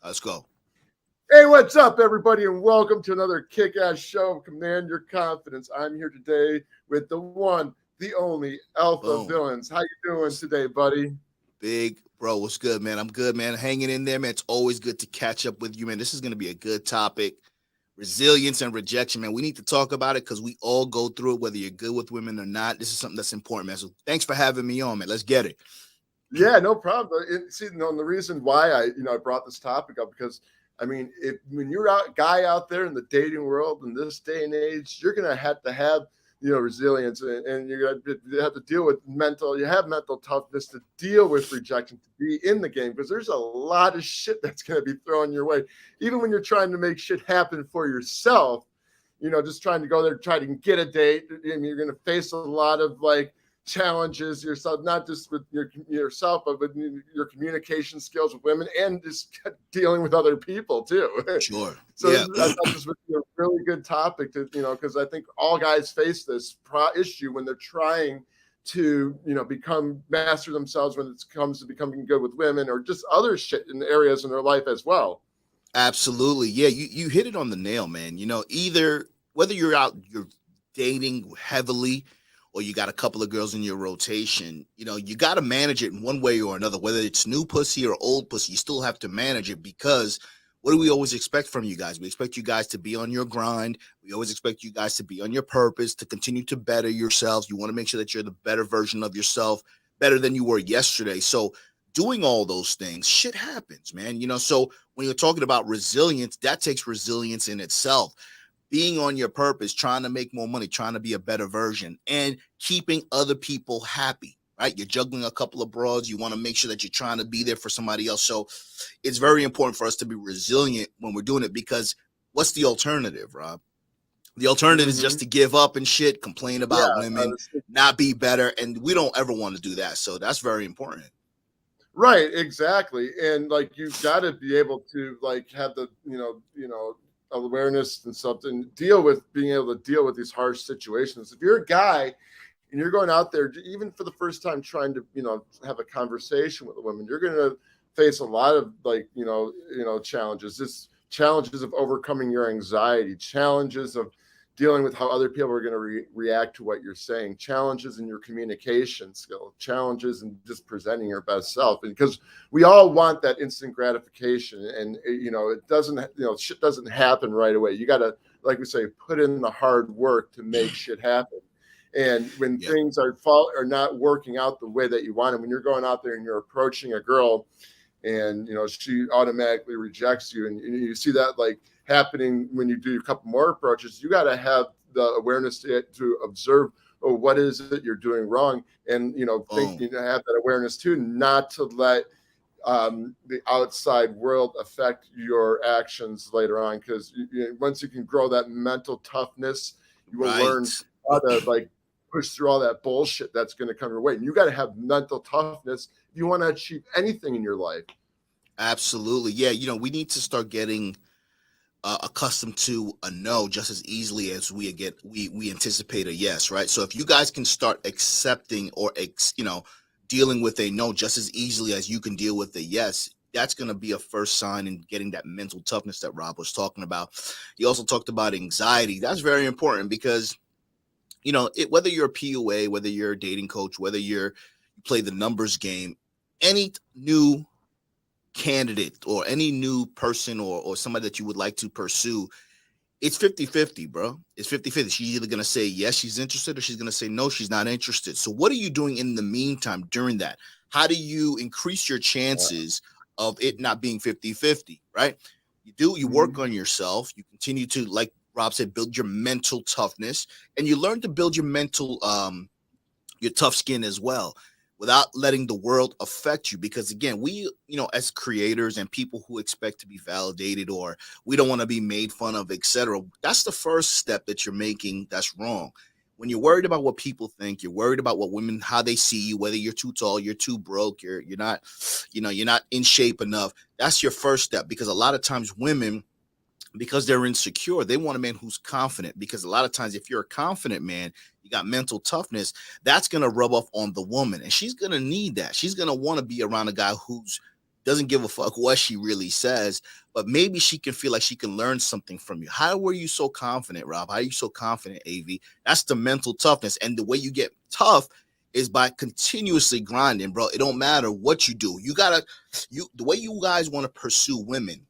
Let's go. Hey, what's up, everybody, and welcome to another kick-ass show of Command Your Confidence. I'm here today with the one, the only Alpha Boom. Villains. How you doing today, buddy? Big bro, what's good, man? I'm good, man. Hanging in there, man. It's always good to catch up with you, man. This is going to be a good topic. Resilience and rejection, man. We need to talk about it because we all go through it, whether you're good with women or not. This is something that's important, man. So thanks for having me on, man. Let's get it. Yeah, no problem. The reason why I brought this topic up because when you're guy out there in the dating world in this day and age, you're gonna have to have resilience, and you're gonna have to deal with mental toughness to deal with rejection to be in the game because there's a lot of shit that's gonna be thrown your way, even when you're trying to make shit happen for yourself. Just trying to go there, try to get a date, and you're gonna face a lot of challenges yourself, not just with yourself, but with your communication skills with women and just dealing with other people too. Sure. So Yeah. I thought this would be a really good topic to, because I think all guys face this issue when they're trying to, become master themselves when it comes to becoming good with women or just other shit in areas in their life as well. Absolutely. Yeah, you hit it on the nail, man. Either whether you're dating heavily or you got a couple of girls in your rotation, you got to manage it in one way or another, whether it's new pussy or old pussy, you still have to manage it because what do we always expect from you guys? We expect you guys to be on your grind. We always expect you guys to be on your purpose, to continue to better yourselves. You want to make sure that you're the better version of yourself, better than you were yesterday. So doing all those things, shit happens, man. So when you're talking about resilience, that takes resilience in itself. Being on your purpose, trying to make more money, trying to be a better version, and keeping other people happy, right? You're juggling a couple of broads. You want to make sure that you're trying to be there for somebody else. So it's very important for us to be resilient when we're doing it because what's the alternative, Rob? The alternative is just to give up and shit, complain about women, not be better. And we don't ever want to do that. So that's very important. Right, exactly. And you've got to be able to have the, awareness and something being able to deal with these harsh situations. If you're a guy and you're going out there even for the first time trying to have a conversation with a woman, you're going to face a lot of challenges of overcoming your anxiety, challenges of dealing with how other people are going to react to what you're saying, challenges in your communication skill, challenges in just presenting your best self. And because we all want that instant gratification, and it doesn't, shit doesn't happen right away. You got to, like we say, put in the hard work to make shit happen. And when things are not working out the way that you want, and when you're going out there and you're approaching a girl, and she automatically rejects you, and you see that happening when you do a couple more approaches, you got to have the awareness to observe, what is it you're doing wrong, and think you have that awareness too, not to let the outside world affect your actions later on, because once you can grow that mental toughness, you will learn how to push through all that bullshit that's going to come your way. And you got to have mental toughness if you want to achieve anything in your life. Absolutely. Yeah, we need to start getting accustomed to a no just as easily as we anticipate a yes, right? So if you guys can start accepting or dealing with a no just as easily as you can deal with a yes, that's going to be a first sign in getting that mental toughness that Rob was talking about. He also talked about anxiety. That's very important because whether you're a PUA, whether you're a dating coach, whether you play the numbers game, any new candidate or any new person or somebody that you would like to pursue, it's 50-50, bro. It's 50-50. She's either going to say yes, she's interested, or she's going to say no, she's not interested. So what are you doing in the meantime during that? How do you increase your chances of it not being 50-50, right? You work on yourself. You continue to, like Rob said, build your mental toughness, and you learn to build your tough skin as well, without letting the world affect you. Because again, we, as creators and people who expect to be validated, or we don't want to be made fun of, etc., that's the first step that you're making that's wrong. When you're worried about what people think, you're worried about what women, how they see you, whether you're too tall, you're too broke, you're not, you're not in shape enough. That's your first step, because a lot of times women, because they're insecure, they want a man who's confident, because a lot of times if you're a confident man, you got mental toughness, that's going to rub off on the woman, and she's going to need that. She's going to want to be around a guy who's doesn't give a fuck what she really says, but maybe she can feel like she can learn something from you. How were you so confident, Rob? How are you so confident, AV? That's the mental toughness. And the way you get tough is by continuously grinding, bro. It don't matter what you do. The way you guys want to pursue women,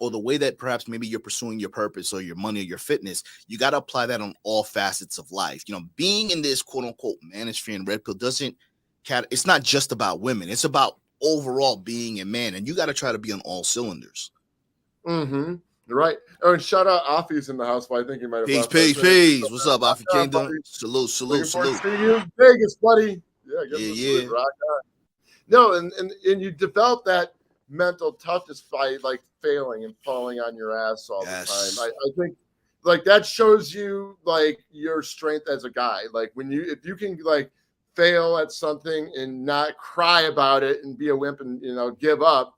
or the way that perhaps maybe you're pursuing your purpose or your money or your fitness, you got to apply that on all facets of life. Being in this quote unquote manosphere and red pill it's not just about women. It's about overall being a man, and you got to try to be on all cylinders. Mm-hmm. Right. Oh, and shout out Afi's in the house, but I think he might have Peace, left by peace, chance. peace. What's up, Afi Kingdom? Buddy. Salute, salute, Looking forward to salute. seeing you in Vegas, buddy. Yeah, give Yeah, him a salute. yeah. Rock on. No, and you develop that mental toughness by like failing and falling on your ass all Yes. the time. I think like that shows you like your strength as a guy. Like if you can like fail at something and not cry about it and be a wimp and give up,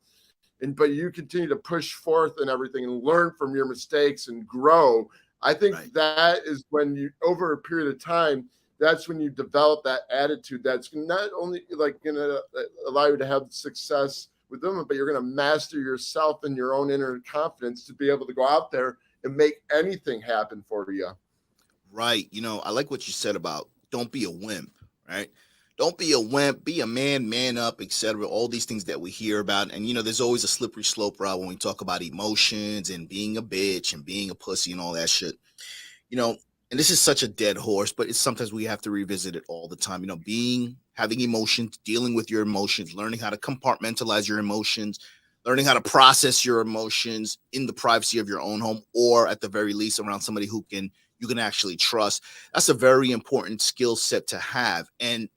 but you continue to push forth and everything and learn from your mistakes and grow. I think that is when you, over a period of time, that's when you develop that attitude that's not only like going to allow you to have success with them, but you're going to master yourself and your own inner confidence to be able to go out there and make anything happen for you. Right. I like what you said about don't be a wimp, right? Don't be a wimp, be a man up, etc. All these things that we hear about. And, there's always a slippery slope, Rob, when we talk about emotions and being a bitch and being a pussy and all that shit. And this is such a dead horse, but it's sometimes we have to revisit it all the time. Having emotions, dealing with your emotions, learning how to compartmentalize your emotions, learning how to process your emotions in the privacy of your own home, or at the very least around somebody you can actually trust. That's a very important skill set to have. And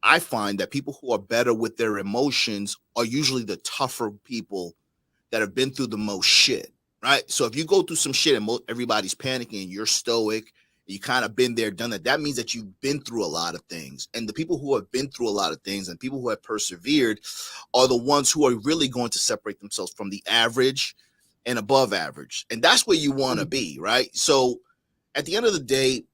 I find that people who are better with their emotions are usually the tougher people that have been through the most shit, right? So if you go through some shit and everybody's panicking and you're stoic, you kind of been there, done that, that means that you've been through a lot of things. And the people who have been through a lot of things and people who have persevered are the ones who are really going to separate themselves from the average and above average. And that's where you want to be, right? So at the end of the day,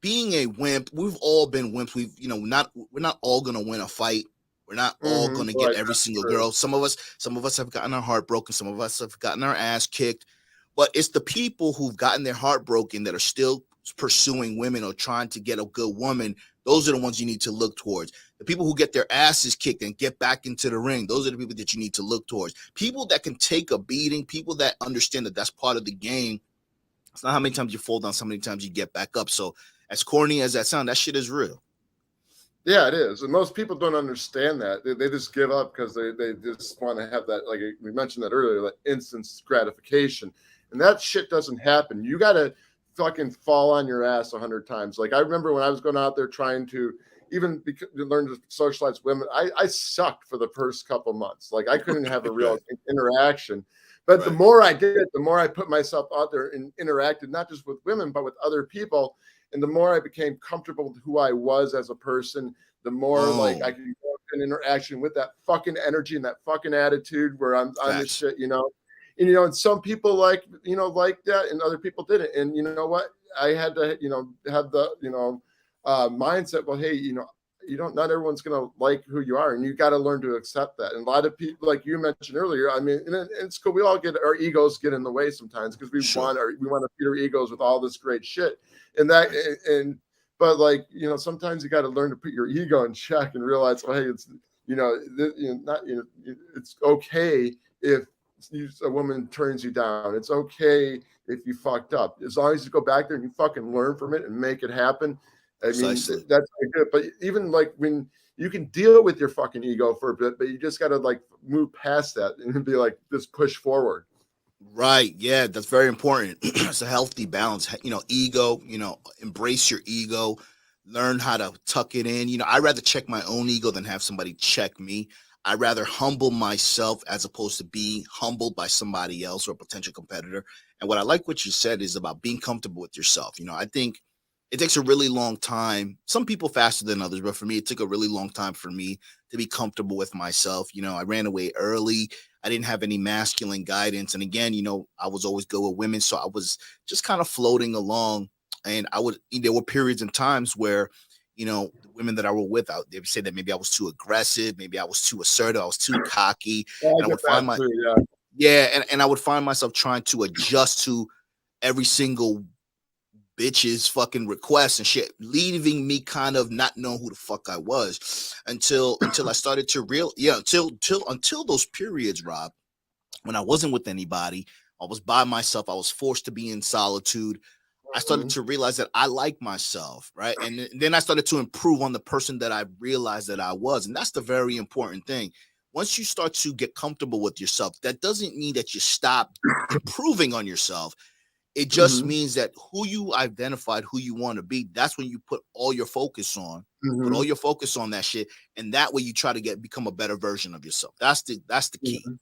being a wimp, we've all been wimps. We're not all gonna win a fight. We're not all gonna get every single girl. Some of us have gotten our heart broken. Some of us have gotten our ass kicked. But it's the people who've gotten their heart broken that are still pursuing women or trying to get a good woman. Those are the ones you need to look towards. The people who get their asses kicked and get back into the ring, those are the people that you need to look towards. People that can take a beating, people that understand that that's part of the game. It's not how many times you fall down, so many times you get back up. So as corny as that sounds, that shit is real. Yeah, it is. And most people don't understand that. They just give up because they just want to have that, like we mentioned that earlier, like instant gratification. And that shit doesn't happen. You got to fucking fall on your ass 100 times. Like I remember when I was going out there trying to even learn to socialize women, I sucked for the first couple months. Like I couldn't have a real interaction. But the more I did, the more I put myself out there and interacted, not just with women, but with other people. And the more I became comfortable with who I was as a person, the more like I could go in interaction with that fucking energy and that fucking attitude where I'm on this shit, and some people like that and other people didn't. And you know what? I had to, have the, mindset, well, hey, not everyone's going to like who you are, and you got to learn to accept that. And a lot of people, like you mentioned earlier, I mean, and it's cool. We all get our egos get in the way sometimes because we want to feed our egos with all this great shit. But like, sometimes you got to learn to put your ego in check and realize, well, hey, it's, it's okay if a woman turns you down. It's okay if you fucked up, as long as you go back there and you fucking learn from it and make it happen. I mean, that's good. But even like when you can deal with your fucking ego for a bit, but you just got to like move past that and be like, just push forward. Right. Yeah, that's very important. It's a healthy balance. Ego, embrace your ego, learn how to tuck it in. I'd rather check my own ego than have somebody check me. I'd rather humble myself as opposed to being humbled by somebody else or a potential competitor. And what I like what you said is about being comfortable with yourself. I think it takes a really long time. Some people faster than others, but for me, it took a really long time for me to be comfortable with myself. I ran away early. I didn't have any masculine guidance. And again, I was always good with women. So I was just kind of floating along. And there were periods and times where, the women that I were with, they would say that maybe I was too aggressive, maybe I was too assertive, I was too cocky, Well, I and I get would that find my too. Yeah. yeah, and I would find myself trying to adjust to every single bitch's fucking requests and shit, leaving me kind of not knowing who the fuck I was until I started to until those periods, Rob, when I wasn't with anybody, I was by myself, I was forced to be in solitude. I started Mhm. to realize that I like myself, right? And then I started to improve on the person that I realized that I was. And that's the very important thing. Once you start to get comfortable with yourself, that doesn't mean that you stop improving on yourself. It just Mhm. means that who you identified, who you want to be, that's when you put all your focus on. Put all Mhm. your focus on that shit. And that way you try to become a better version of yourself. That's the key. Mhm.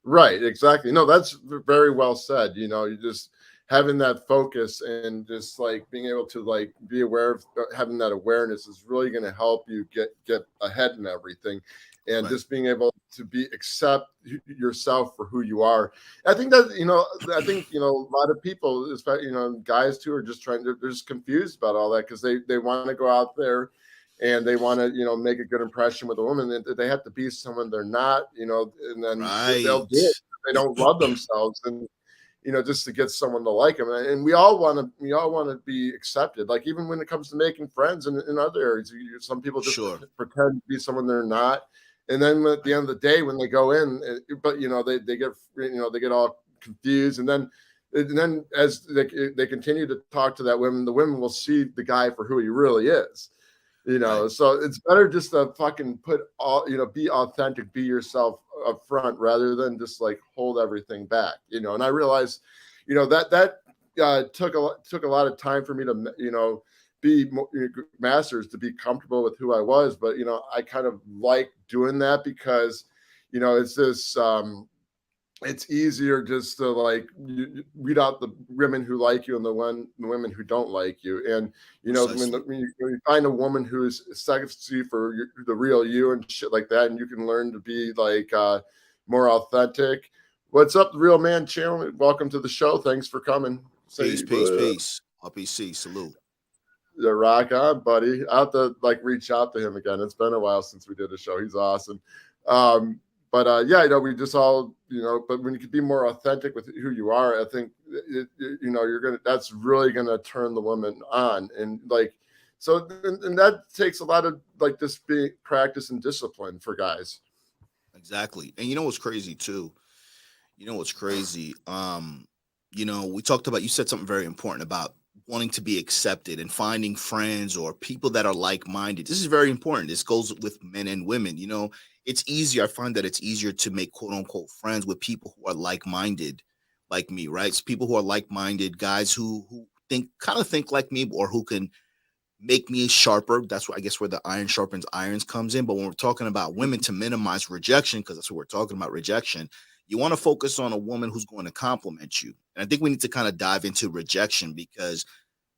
Right, exactly. No, that's very well said. You just having that focus and just like being able to like be aware of having that awareness is really going to help you get ahead in everything, and Right. just being able to be accept yourself for who you are. I think a lot of people, especially guys too, are just they're just confused about all that because they want to go out there and they want to make a good impression with a woman, and they have to be someone they're not, and then they'll do it Right. if they don't love themselves, and just to get someone to like them. And we all want to be accepted, like even when it comes to making friends in other areas. Some people just Sure. pretend to be someone they're not, and then at the Right. end of the day when they go in, but they get all confused, and then as they continue to talk to that women, the women will see the guy for who he really is. Right. So it's better just to fucking put all, be authentic, be yourself up front rather than just like hold everything back. And I realized, that took a lot of time for me to, be masters, to be comfortable with who I was. But, I kind of like doing that because, it's this, it's easier just to like weed out the women who like you and the women who don't like you. And Precisely. when you find a woman who's accepts you for the real you and shit like that, and you can learn to be like more authentic. What's up, the real man channel? Welcome to the show. Thanks for coming. Peace, Say peace, peace. RPC, salute. rock on, buddy. I have to like reach out to him again. It's been a while since we did a show. He's awesome. Um, but yeah, we just all, but when you can be more authentic with who you are, I think that's really gonna turn the woman on. And like, so, and that takes a lot of like this big practice and discipline for guys. Exactly. And you know what's crazy too? You know what's crazy? We talked about, you said something very important about wanting to be accepted and finding friends or people that are like-minded. This is very important. This goes with men and women. It's easier. I find that it's easier to make quote unquote friends with people who are like-minded, like me, right? It's people who are like-minded, guys who think like me, or who can make me sharper. That's what I guess where the iron sharpens irons comes in. But when we're talking about women, to minimize rejection, because that's what we're talking about, rejection, you want to focus on a woman who's going to compliment you. And I think we need to kind of dive into rejection, because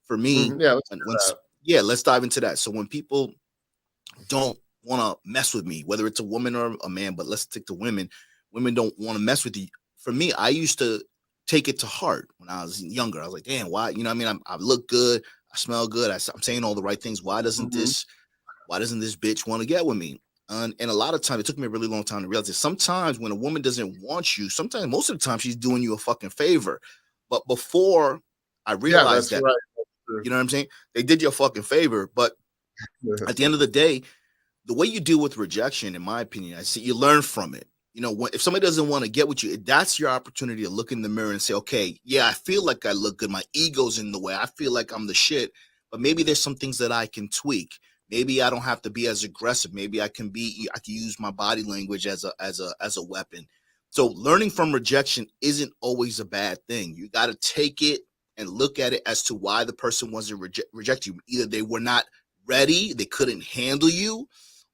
for me, Mhm. Yeah, let's when do once that. yeah, let's dive into that. So when people don't want to mess with me, whether it's a woman or a man, but let's stick to women. Women don't want to mess with you. For me, I used to take it to heart when I was younger. I was like, damn, why? You know what I mean? I look good. I smell good. I'm saying all the right things. Mhm. Why doesn't this bitch want to get with me? And a lot of time, it took me a really long time to realize that sometimes when a woman doesn't want you, sometimes most of the time she's doing you a fucking favor. But before I Yeah, realized that's that, right. That's true. you know what I'm saying? They did you a fucking favor. But at the end of the day, the way you deal with rejection, in my opinion, I see you learn from it. If somebody doesn't want to get with you, that's your opportunity to look in the mirror and say, okay, yeah, I feel like I look good. My ego's in the way. I feel like I'm the shit, but maybe there's some things that I can tweak. Maybe I don't have to be as aggressive. Maybe I can use my body language as a weapon. So learning from rejection isn't always a bad thing. You got to take it and look at it as to why the person wasn't reject you. Either they were not ready, they couldn't handle you,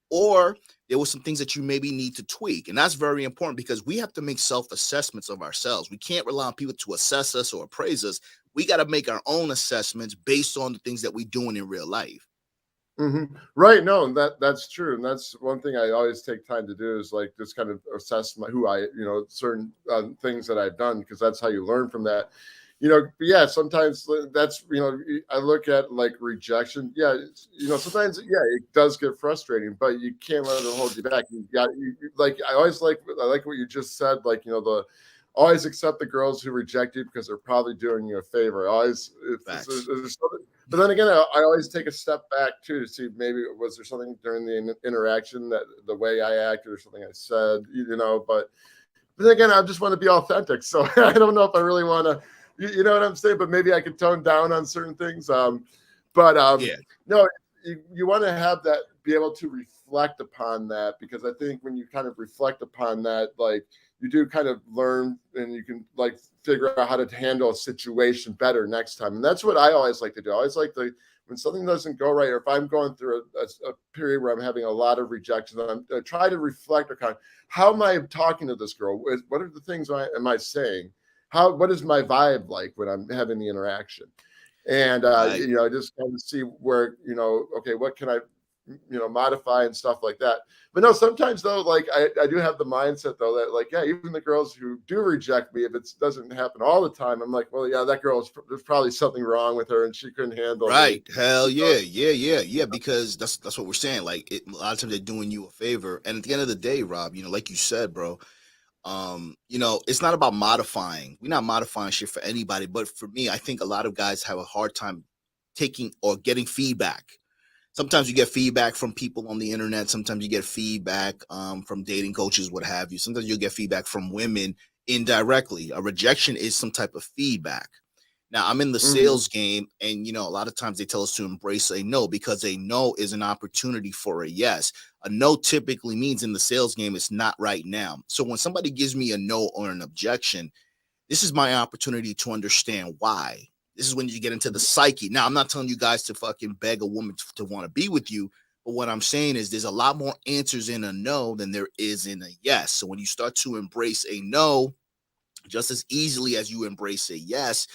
or there were some things that you maybe need to tweak. And that's very important, because we have to make self-assessments of ourselves. We can't rely on people to assess us or appraise us. We got to make our own assessments based on the things that we're doing in real life. Right. No, and that's true. And that's one thing I always take time to do is like just kind of assess who I, certain things that I've done, because that's how you learn from that. but yeah, sometimes that's, I look at like rejection. Yeah, sometimes, yeah, it does get frustrating, but you can't let it hold you back. You got, like, I like what you just said, like, always accept the girls who reject you because they're probably doing you a favor. Always, if Facts. there's something, but then again, I always take a step back too to see maybe was there something during the interaction that the way I acted or something I said, but then again, I just want to be authentic. So I don't know if I really want to, you know what I'm saying? But maybe I could tone down on certain things. But Yeah. no, you want to have that, be able to reflect upon that, because I think when you kind of reflect upon that, like you do kind of learn and you can like figure out how to handle a situation better next time. And that's what I always like to do. I always like to, when something doesn't go right, or if I'm going through a period where I'm having a lot of rejections, I try to reflect on how am I talking to this girl? What are the things am I saying? What is my vibe like when I'm having the interaction? And Right. just kind of see where, okay, what can I modify and stuff like that. But no, sometimes though, like I do have the mindset though that like, yeah, even the girls who do reject me, if it doesn't happen all the time, I'm like, well, yeah, that there's probably something wrong with her and she couldn't handle me. Right. Hell yeah. Yeah. Because that's what we're saying. Like a lot of times they're doing you a favor. And at the end of the day, Rob, like you said, bro, it's not about modifying. We're not modifying shit for anybody. But for me, I think a lot of guys have a hard time taking or getting feedback. Sometimes you get feedback from people on the internet. Sometimes you get feedback from dating coaches, what have you. Sometimes you'll get feedback from women indirectly. A rejection is some type of feedback. Now, I'm in the Mhm. sales game, and a lot of times they tell us to embrace a no because a no is an opportunity for a yes. A no typically means in the sales game it's not right now. So when somebody gives me a no or an objection, this is my opportunity to understand why. This is when you get into the psyche. Now, I'm not telling you guys to fucking beg a woman to want to be with you, but what I'm saying is there's a lot more answers in a no than there is in a yes. So when you start to embrace a no, just as easily as you embrace a yes,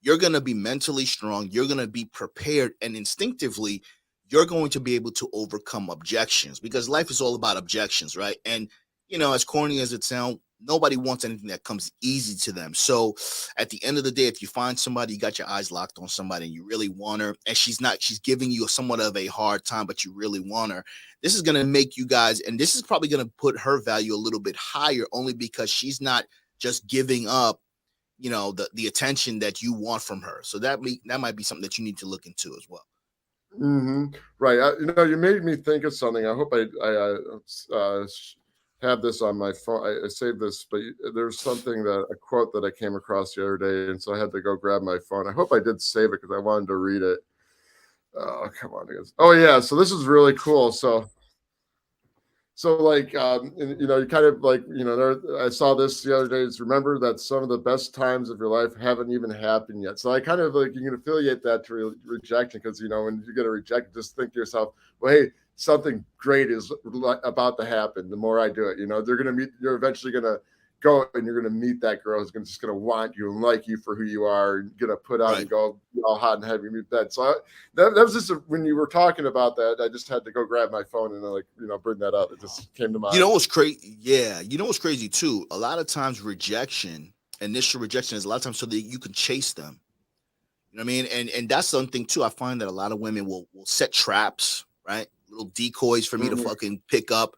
you're going to be mentally strong. You're going to be prepared, and instinctively, you're going to be able to overcome objections because life is all about objections, right? And, as corny as it sounds, nobody wants anything that comes easy to them. So at the end of the day, if you find somebody, you got your eyes locked on somebody and you really want her, and she's giving you somewhat of a hard time, but you really want her, this is going to make you guys, and this is probably going to put her value a little bit higher only because she's not just giving up the attention that you want from her. So that might be something that you need to look into as well. Right. You made me think of something. I hope I have this on my phone. I saved this, but there's something, a quote that I came across the other day, and so I had to go grab my phone. I hope I did save it because I wanted to read it. Oh, come on, guys. Oh yeah, so this is really cool. So like, you kind of like, I saw this the other day. Is remember that some of the best times of your life haven't even happened yet. So I kind of like, you can affiliate that to rejection, because when you get a rejection, just think to yourself, well, hey, something great is about to happen. The more I do it, you're eventually gonna go and you're gonna meet that girl who's just gonna want you and like you for who you are, and gonna put out Right. and go all hot and heavy meet that. So that was just when you were talking about that, I just had to go grab my phone and bring that up. It just came to You know mind. what's crazy? Yeah, you know what's crazy too. A lot of times, initial rejection, is a lot of times so that you can chase them. You know what I mean? And that's something too. I find that a lot of women will set traps, right? Little decoys for me to Mhm. fucking pick up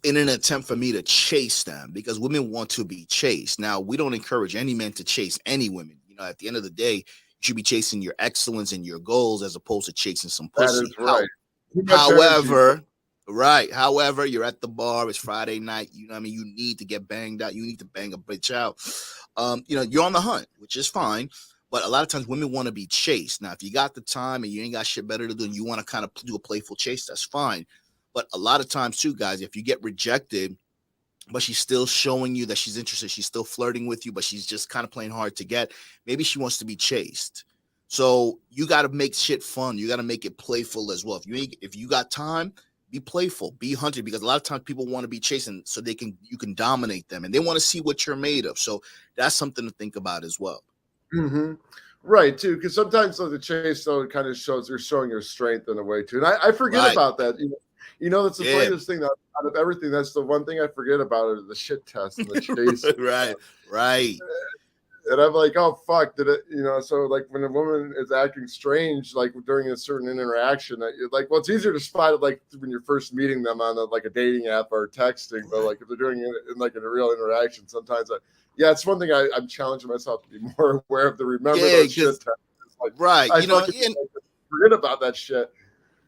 in an attempt for me to chase them because women want to be chased. Now, we don't encourage any men to chase any women. At the end of the day, you should be chasing your excellence and your goals as opposed to chasing some That pussy. is right. Too much energy. However, right. However, you're at the bar. It's Friday night. You know what I mean? You need to get banged out. You need to bang a bitch out. You're on the hunt, which is fine. But a lot of times women want to be chased. Now, if you got the time and you ain't got shit better to do and you want to kind of do a playful chase, that's fine. But a lot of times too, guys, if you get rejected, but she's still showing you that she's interested, she's still flirting with you, but she's just kind of playing hard to get, maybe she wants to be chased. So you got to make shit fun. You got to make it playful as well. If you got time, be playful, be hunted, because a lot of times people want to be chasing so you can dominate them and they want to see what you're made of. So that's something to think about as well. Hmm. Right, too, because sometimes the chase though it kind of shows you're showing your strength in a way too, and I forget Right. about that. That's the Yeah. funniest thing, that out of everything, that's the one thing I forget about, are the shit test and the chase. Right. Right. And I'm like, oh fuck, did it? So like when a woman is acting strange, like during a certain interaction, like, well, it's easier to spot it like when you're first meeting them on like a dating app or texting, but like if they're doing it in like in a real interaction, sometimes yeah, it's one thing I'm challenging myself to be more aware of, to remember Yeah, those shit because texts. Like right, I fucking forget about that shit.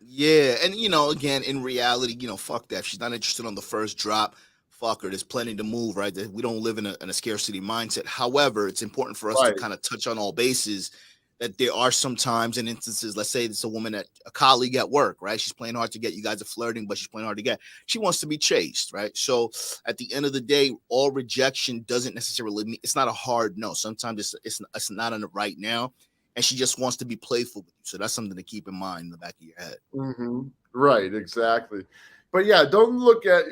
yeah, and again, in reality, fuck that. If she's not interested on the first drop, fuck her. There's plenty to move, right? We don't live in a scarcity mindset. However, it's important for us to Right. kind of touch on all bases that there are some times and instances, let's say it's a woman a colleague at work, right? She's playing hard to get. You guys are flirting, but she's playing hard to get. She wants to be chased, right? So at the end of the day, all rejection doesn't necessarily mean it's not a hard no. Sometimes it's not in the right now, and she just wants to be playful with you. So that's something to keep in mind in the back of your head. Mm-hmm. Right, exactly. But yeah, don't look at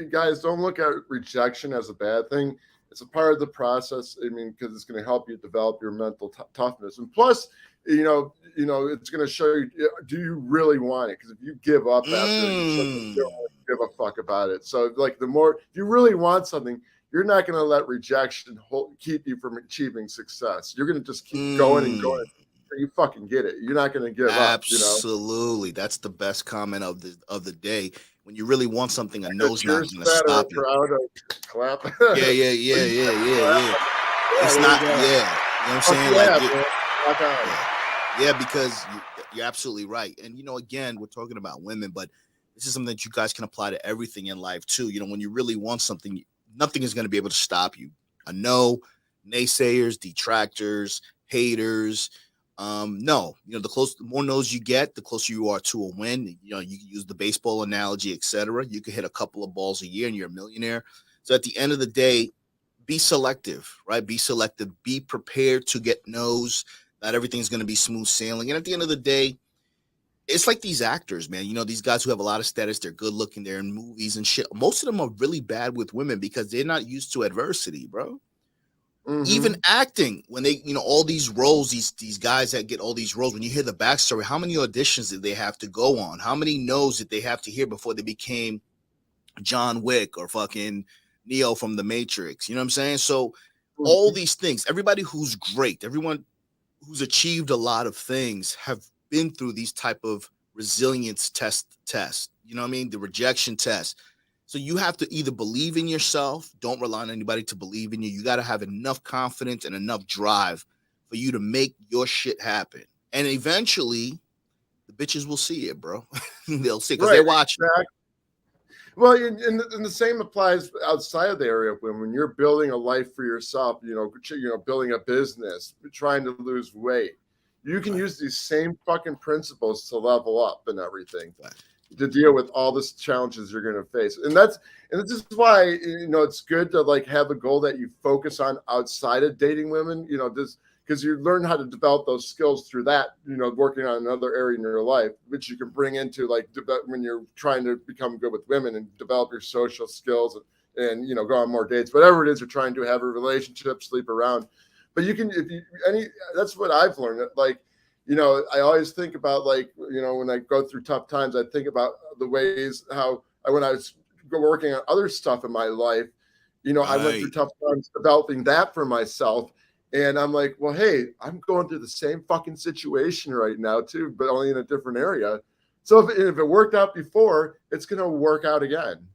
rejection as a bad thing. It's a part of the process. I mean, because it's going to help you develop your mental toughness, and plus, it's going to show you, do you really want it? Because if you give up after, you don't give a fuck about it. So, like, if you really want something, you're not going to let rejection keep you from achieving success. You're going to just keep going and going. You fucking get it. You're not going to give up. Absolutely, that's the best comment of the day. When you really want something, a no's not going to That stop or you. crowd or clap. Yeah. It's not. Yeah, you know what I'm saying? Yeah, because you're absolutely right. And again, we're talking about women, but this is something that you guys can apply to everything in life too. When you really want something, nothing is going to be able to stop you. A no, naysayers, detractors, haters. No, the more no's you get, the closer you are to a win. You can use the baseball analogy, etc. You could hit a couple of balls a year and you're a millionaire. So at the end of the day, be selective, right? Be selective. Be prepared to get no's. Not everything's going to be smooth sailing. And at the end of the day, it's like these actors, man. These guys who have a lot of status, they're good looking, they're in movies and shit. Most of them are really bad with women because they're not used to adversity, bro. Even acting, when they, all these roles, these guys that get all these roles, when you hear the backstory, how many auditions did they have to go on? How many no's did they have to hear before they became John Wick or fucking Neo from the Matrix? You know what I'm saying? So all these things, everybody who's great, everyone who's achieved a lot of things have been through these type of resilience test. You know what I mean? The rejection test. So you have to either believe in yourself, don't rely on anybody to believe in you. You got to have enough confidence and enough drive for you to make your shit happen. And eventually, the bitches will see it, bro. They'll see it because they're watching. Exactly. Well, and the same applies outside of the area of when you're building a life for yourself, building a business, trying to lose weight. You can use these same fucking principles to level up and everything. To deal with all the challenges you're going to face. And this is why, it's good to like have a goal that you focus on outside of dating women, because you learn how to develop those skills through that, working on another area in your life, which you can bring into like when you're trying to become good with women and develop your social skills and go on more dates, whatever it is you're trying to have a relationship, sleep around. But that's what I've learned. Like, I always think about like, when I go through tough times, I think about the ways when I was working on other stuff in my life, I went through tough times developing that for myself. And I'm like, well, hey, I'm going through the same fucking situation right now too, but only in a different area. So if it worked out before, it's going to work out again.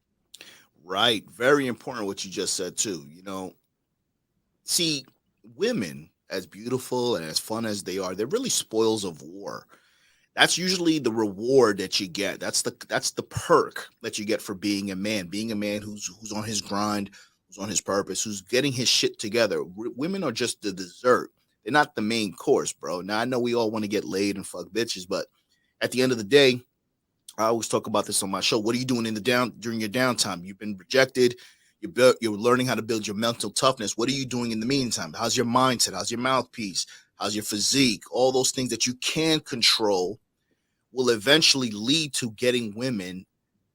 Right. Very important what you just said too. See, women, as beautiful and as fun as they are, they're really spoils of war. That's usually the reward that you get. That's the perk that you get for being a man who's on his grind, who's on his purpose, who's getting his shit together. Women are just the dessert. They're not the main course, bro. Now I know we all want to get laid and fuck bitches, but at the end of the day, I always talk about this on my show. What are you doing during your downtime? You've been rejected. You're learning how to build your mental toughness. What are you doing in the meantime? How's your mindset? How's your mouthpiece? How's your physique? All those things that you can control will eventually lead to getting women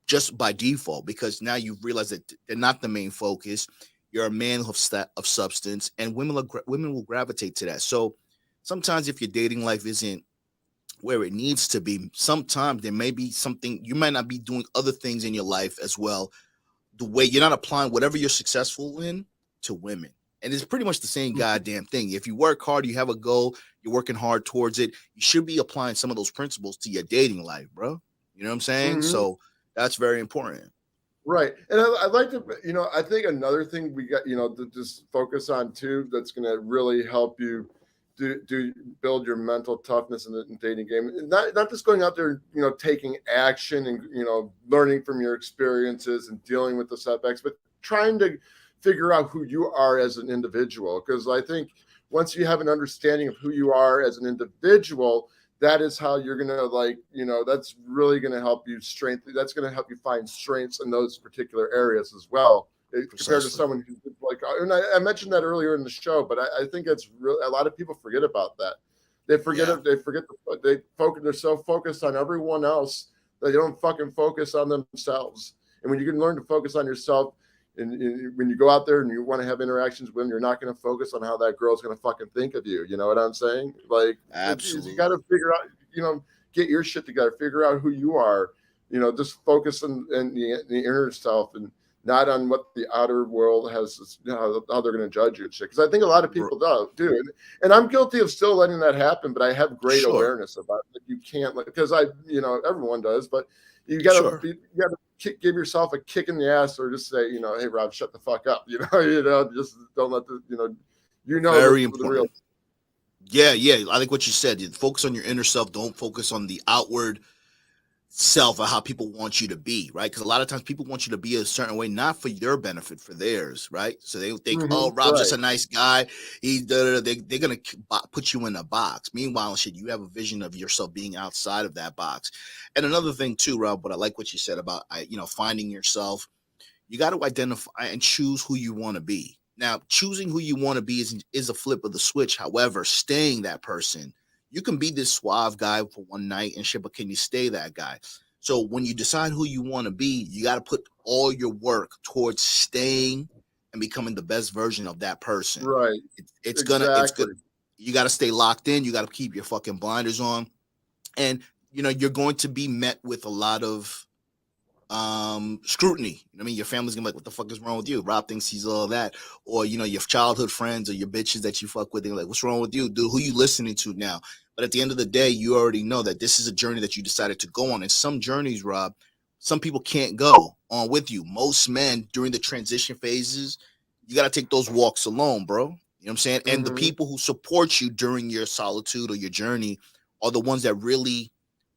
just by default, because now you've realized that they're not the main focus. You're a man of substance, and women will gravitate to that. So sometimes if your dating life isn't where it needs to be, sometimes there may be something you might not be doing other things in your life as well. The way you're not applying whatever you're successful in to women. And it's pretty much the same goddamn thing. If you work hard, you have a goal, you're working hard towards it, you should be applying some of those principles to your dating life, bro. You know what I'm saying? Mm-hmm. So that's very important. Right. And I'd like to, I think another thing we got, to just focus on too, that's going to really help you do build your mental toughness in the dating game. Not just going out there, taking action and, learning from your experiences and dealing with the setbacks, but trying to figure out who you are as an individual. Because I think once you have an understanding of who you are as an individual, that is how you're gonna that's really gonna help you that's gonna help you find strengths in those particular areas as well, compared to Precisely. someone who's like, and I mentioned that earlier in the show, but I think that's really, a lot of people forget about that. They forget Yeah. it. They're so focused on everyone else that they don't fucking focus on themselves. And when you can learn to focus on yourself, and when you go out there and you want to have interactions with them, you're not going to focus on how that girl's going to fucking think of you. You know what I'm saying? Like, you got to Absolutely. figure out, get your shit together, figure out who you are, just focus on the inner self and not on what the outer world has, how they're going to judge you and shit. Because I think a lot of Bro, people do. And I'm guilty of still letting that happen, but I have great sure. awareness about it. Like, you can't, because everyone does, but Sure. you gotta give yourself a kick in the ass, or just say, hey Rob, shut the fuck up. Just don't let Very the real. important. Yeah, yeah. I like what you said. You focus on your inner self. Don't focus on the outward self or how people want you to be, right? Because a lot of times people want you to be a certain way, not for your benefit, for theirs, right? So they think, oh, Rob's just Right. a nice guy. They're gonna put you in a box. Meanwhile, shit, you have a vision of yourself being outside of that box. And another thing too, Rob, but I like what you said about finding yourself. You got to identify and choose who you want to be. Now, choosing who you want to be is a flip of the switch. However, staying that person, you can be this suave guy for one night and shit, but can you stay that guy? So when you decide who you want to be, you got to put all your work towards staying and becoming the best version of that person. Right. It's good. Exactly. You got to stay locked in. You got to keep your fucking blinders on, and you're going to be met with a lot of scrutiny. I mean, your family's gonna be like, what the fuck is wrong with you? Rob thinks he's all that. Or your childhood friends or your bitches that you fuck with, they're like, what's wrong with you, dude? Who you listening to now? But at the end of the day, you already know that this is a journey that you decided to go on. And some journeys, Rob, some people can't go on with you. Most men during the transition phases, you got to take those walks alone, bro. You know what I'm saying? And the Hmm. people who support you during your solitude or your journey are the ones that really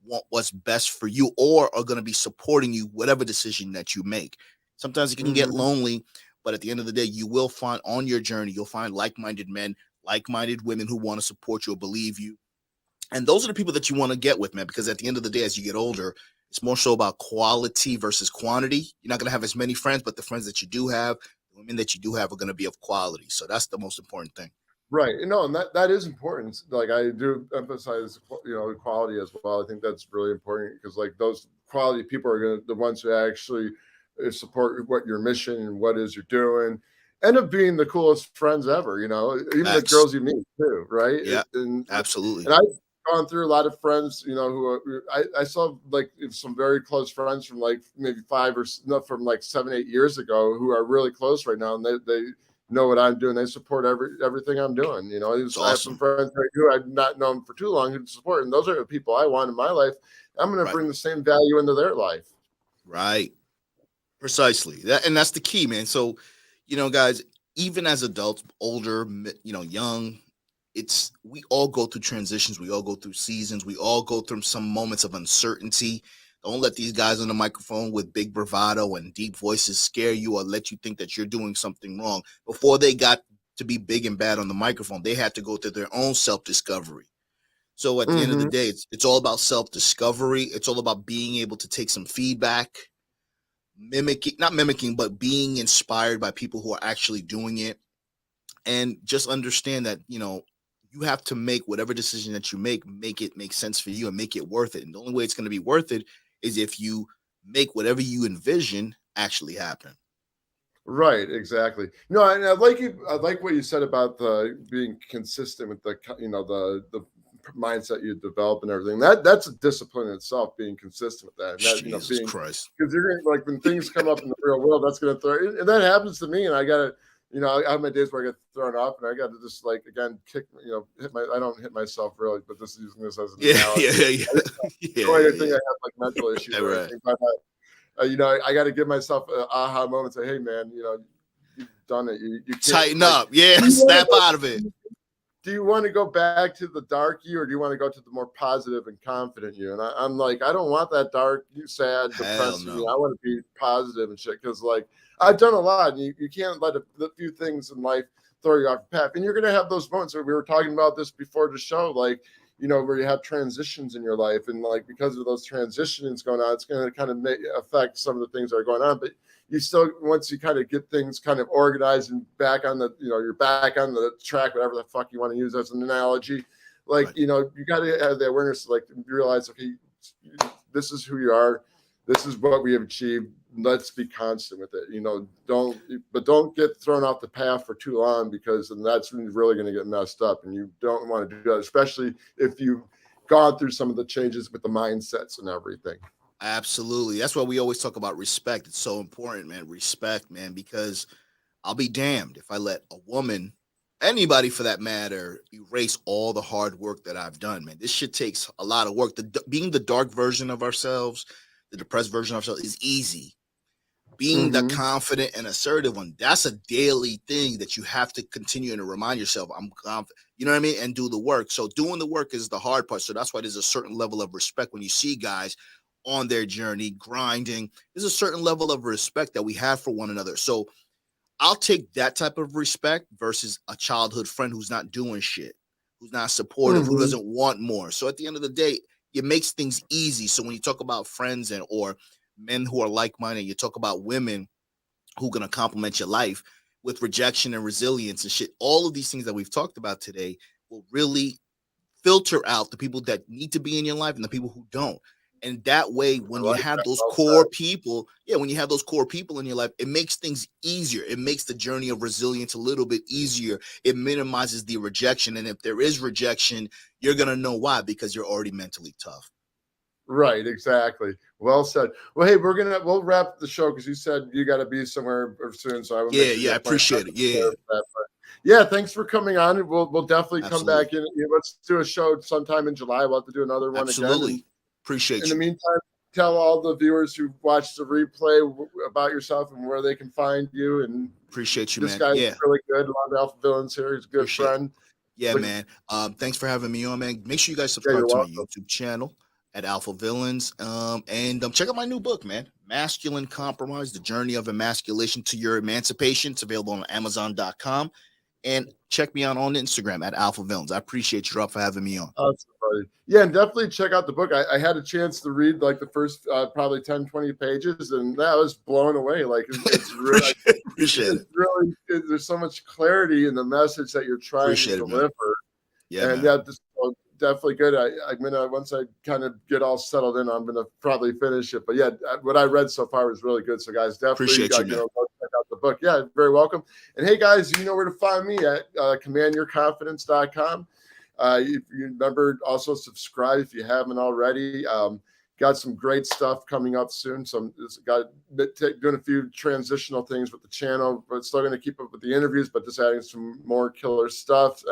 want what's best for you or are going to be supporting you whatever decision that you make. Sometimes it can get Hmm. lonely, but at the end of the day, you will find on your journey, you'll find like-minded men, like-minded women who want to support you or believe you. And those are the people that you want to get with, man, because at the end of the day, as you get older, it's more so about quality versus quantity. You're not going to have as many friends, but the friends that you do have, the women that you do have are going to be of quality. So that's the most important thing. Right. And that is important. Like, I do emphasize, quality as well. I think that's really important, because like those quality people are the ones who actually support what your mission and what is you're doing. End up being the coolest friends ever. Even the Facts. girls you meet too, right? Yeah, And absolutely. I've gone through a lot of friends, I saw like some very close friends from like maybe from like 7, 8 years ago, who are really close right now, and they know what I'm doing. They support everything I'm doing. It's I have some awesome. friends who I've not known for too long who support, and those are the people I want in my life. I'm going to Right. bring the same value into their life. Right. Precisely. And that's the key, man. So, guys, even as adults, older, young, we all go through transitions, we all go through seasons, we all go through some moments of uncertainty. Don't let these guys on the microphone with big bravado and deep voices scare you or let you think that you're doing something wrong. Before they got to be big and bad on the microphone, they had to go through their own self-discovery. So at the end of the Mm-hmm. day, it's all about self-discovery. It's all about being able to take some feedback, mimicking, not mimicking, but being inspired by people who are actually doing it. And just understand that, you have to make whatever decision that you make it make sense for you and make it worth it. And the only way it's going to be worth it is if you make whatever you envision actually happen. Right, exactly. No, and I like what you said about the being consistent with the mindset you develop and everything. That's a discipline in itself, being consistent with that, and that Jesus being, Christ. because you're gonna, like, when things come up in the real world, that's gonna throw, and that happens to me, and I gotta, I have my days where I get thrown off and I got to just like, again, kick, I don't hit myself really, but just using this as an Yeah, analogy. yeah, yeah, I yeah, don't yeah, think yeah. I have like mental issues or Right. anything, but I got to give myself an aha moment. Say, hey, man, you've done it. You can't Tighten like. up. Yeah, Do you want to snap go? out of it. Do you want to go back to the dark you, or do you want to go to the more positive and confident you? And I'm like, I don't want that dark, sad, Hell depressing you. no. I want to be positive and shit. Because like I've done a lot, and you can't let the few things in life throw you off the path. And you're gonna have those moments. Where we were talking about this before the show, like where you have transitions in your life, and like because of those transitions going on, it's going to kind of affect some of the things that are going on. But you still, once you kind of get things kind of organized and back on the, you're back on the track, whatever the fuck you want to use as an analogy, like, Right. you got to have the awareness to like realize, okay, this is who you are. This is what we have achieved. Let's be constant with it. Don't get thrown off the path for too long, because then that's when you're really going to get messed up, and you don't want to do that, especially if you've gone through some of the changes with the mindsets and everything. Absolutely. That's why we always talk about respect. It's so important, man. Respect, man, because I'll be damned if I let a woman, anybody for that matter, erase all the hard work that I've done, man. This shit takes a lot of work. Being the dark version of ourselves, the depressed version of ourselves is easy. Being the Mm-hmm. confident and assertive one, that's a daily thing that you have to continue to remind yourself, I'm confident, you know what I mean? And do the work. So doing the work is the hard part. So that's why there's a certain level of respect when you see guys on their journey grinding. There's a certain level of respect that we have for one another. So I'll take that type of respect versus a childhood friend who's not doing shit, who's not supportive, who Mm-hmm. doesn't want more. So at the end of the day, it makes things easy. So when you talk about friends and or men who are like-minded, you talk about women who are going to complement your life with rejection and resilience and shit. All of these things that we've talked about today will really filter out the people that need to be in your life and the people who don't. And that way, I when you like have that. those Well core said. people, yeah, when you have those core people in your life, it makes things easier. It makes the journey of resilience a little bit easier. It minimizes the rejection. And if there is rejection, you're going to know why, because you're already mentally tough. Right, exactly. Well said. Well, hey, we'll wrap the show because you said you got to be somewhere soon, so I will make Yeah, sure you yeah, I have plenty of time appreciate to it. Yeah, prepare for that. But yeah, thanks for coming on. We'll definitely come absolutely. back in. Let's do a show sometime in July. We'll have to do another one again. And Absolutely. in Appreciate the you. meantime, tell all the viewers who watched the replay about yourself and where they can find you. And Appreciate you, this man. guy's Yeah, really good. A lot of Alpha Villains here. He's a good appreciate it. friend. Yeah, Look, man. Thanks for having me on, man. Make sure you guys yeah, subscribe you're to my welcome. YouTube channel at Alpha Villains. And check out my new book, man. Masculine Compromise: The Journey of Emasculation to Your Emancipation. It's available on Amazon.com. And check me out on Instagram at Alpha Villains. I appreciate you, Rob, for having me on. Absolutely. Yeah, and definitely check out the book. I had a chance to read like the first probably 10, 20 pages, and that was blown away. Like it's really, Appreciate it. there's so much clarity in the message that you're trying to Appreciate it, man. deliver. Yeah, And man. yeah, this definitely good. I'm gonna, once I kind of get all settled in, I'm gonna probably finish it. But yeah, what I read so far was really good. So guys, definitely Appreciate you, man. go check out the book. Yeah, very welcome. And hey guys, you know where to find me at commandyourconfidence.com. If you remember, also subscribe if you haven't already. Got some great stuff coming up soon. Doing a few transitional things with the channel, but still going to keep up with the interviews, but just adding some more killer stuff.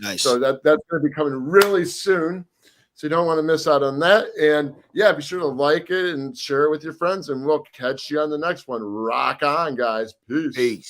Nice. So that's going to be coming really soon. So you don't want to miss out on that. And yeah, be sure to like it and share it with your friends. And we'll catch you on the next one. Rock on, guys. Peace. Peace.